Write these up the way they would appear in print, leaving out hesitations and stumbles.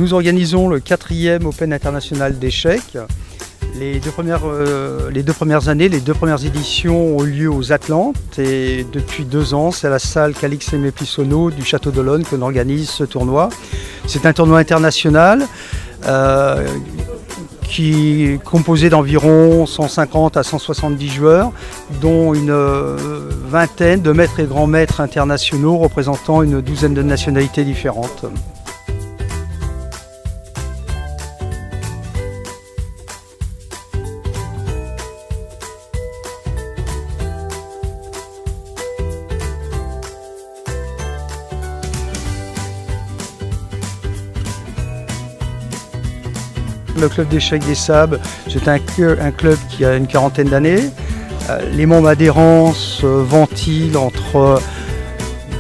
Nous organisons le 4e Open international d'échecs. Les deux premières années, les deux premières éditions ont lieu aux Atlantes et depuis 2 ans, c'est à la salle Calix Mépissono du Château d'Olonne qu'on organise ce tournoi. C'est un tournoi international qui est composé d'environ 150 à 170 joueurs, dont une vingtaine de maîtres et grands maîtres internationaux représentant une douzaine de nationalités différentes. Le club d'échecs des Sables, c'est un club qui a une quarantaine d'années. Les membres adhérents se ventilent entre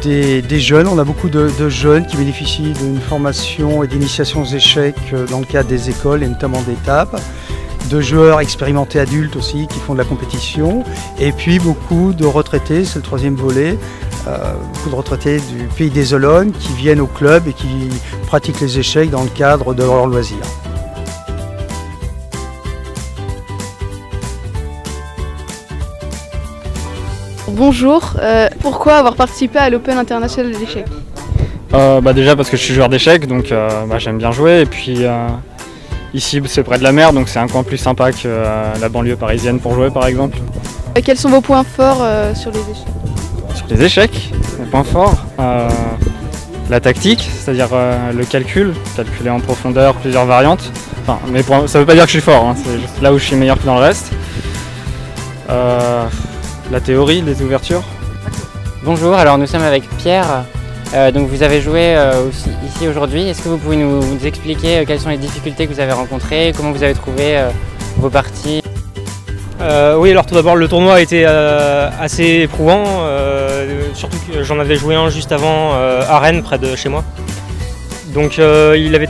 des jeunes. On a beaucoup de jeunes qui bénéficient d'une formation et d'initiation aux échecs dans le cadre des écoles et notamment d'étapes. De joueurs expérimentés adultes aussi qui font de la compétition. Et puis beaucoup de retraités, c'est le 3e volet. Beaucoup de retraités du pays des Olonnes qui viennent au club et qui pratiquent les échecs dans le cadre de leurs loisirs. Bonjour, pourquoi avoir participé à l'Open international d'échecs ? Déjà parce que je suis joueur d'échecs, donc j'aime bien jouer. Et puis ici c'est près de la mer, donc c'est un coin plus sympa que la banlieue parisienne pour jouer par exemple. Quels sont vos points forts sur les échecs ? Sur les échecs, les points forts, la tactique, c'est-à-dire le calculer en profondeur plusieurs variantes. Enfin, mais ça veut pas dire que je suis fort, hein, c'est juste là où je suis meilleur que dans le reste. La théorie, les ouvertures. Bonjour, alors nous sommes avec Pierre. Donc vous avez joué aussi ici aujourd'hui. Est-ce que vous pouvez nous expliquer quelles sont les difficultés que vous avez rencontrées, comment vous avez trouvé vos parties ? Oui, alors tout d'abord le tournoi a été assez éprouvant, surtout que j'en avais joué un juste avant à Rennes, près de chez moi. Donc il avait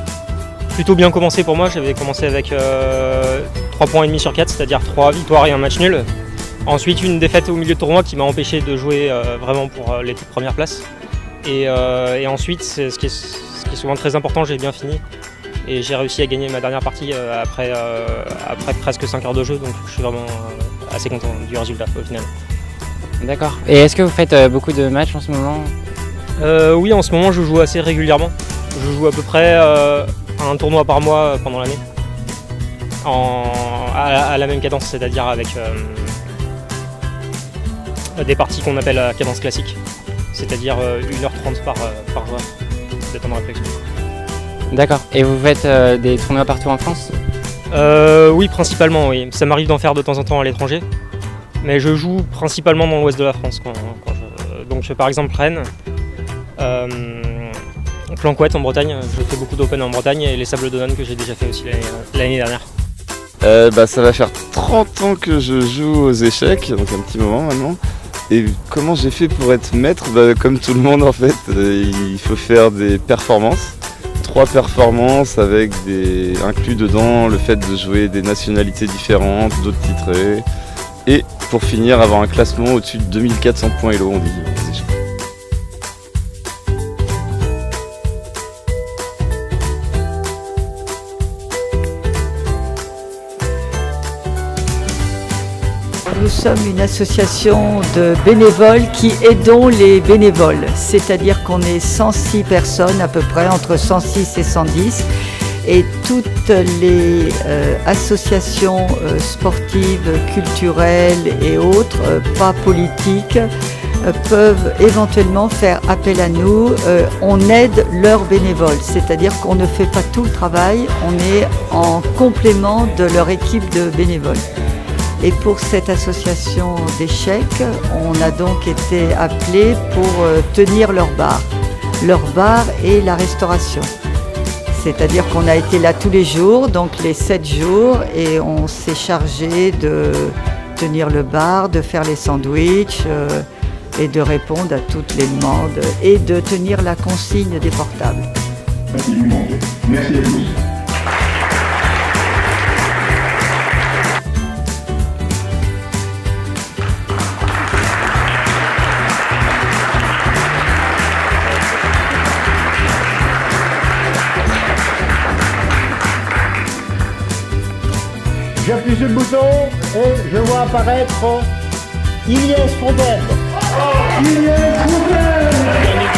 plutôt bien commencé pour moi. J'avais commencé avec 3,5 points sur 4, c'est-à-dire 3 victoires et un match nul. Ensuite, une défaite au milieu de tournoi qui m'a empêché de jouer vraiment pour les toutes premières places. Et ensuite, ce qui est souvent très important, j'ai bien fini. Et j'ai réussi à gagner ma dernière partie après presque 5 heures de jeu. Donc je suis vraiment assez content du résultat au final. D'accord. Et est-ce que vous faites beaucoup de matchs en ce moment ? Oui, en ce moment, je joue assez régulièrement. Je joue à peu près un tournoi par mois pendant l'année. À la même cadence, c'est-à-dire avec des parties qu'on appelle à cadence classique, c'est-à-dire 1h30 par joueur de temps de réflexion. D'accord. Et vous faites des tournois partout en France ? Oui, principalement, oui. Ça m'arrive d'en faire de temps en temps à l'étranger, mais je joue principalement dans l'ouest de la France. Donc par exemple Rennes, Planquette en Bretagne, je fais beaucoup d'Open en Bretagne et les Sables d'Olonne que j'ai déjà fait aussi l'année dernière. Ça va faire 30 ans que je joue aux échecs, donc un petit moment maintenant. Et comment j'ai fait pour être maître ? Comme tout le monde en fait, il faut faire des performances. 3 performances avec inclus dedans le fait de jouer des nationalités différentes, d'autres titrés. Et pour finir, avoir un classement au-dessus de 2400 points Elo, on dit aux échecs. Nous sommes une association de bénévoles qui aidons les bénévoles, c'est-à-dire qu'on est 106 personnes à peu près, entre 106 et 110, et toutes les associations sportives, culturelles et autres, pas politiques, peuvent éventuellement faire appel à nous. On aide leurs bénévoles, c'est-à-dire qu'on ne fait pas tout le travail, on est en complément de leur équipe de bénévoles. Et pour cette association d'échecs, on a donc été appelés pour tenir leur bar et la restauration. C'est-à-dire qu'on a été là tous les jours, donc les 7 jours, et on s'est chargé de tenir le bar, de faire les sandwichs et de répondre à toutes les demandes et de tenir la consigne des portables. Merci à tous. J'appuie sur le bouton et je vois apparaître Iliès Fontaine. Iliès Fontaine.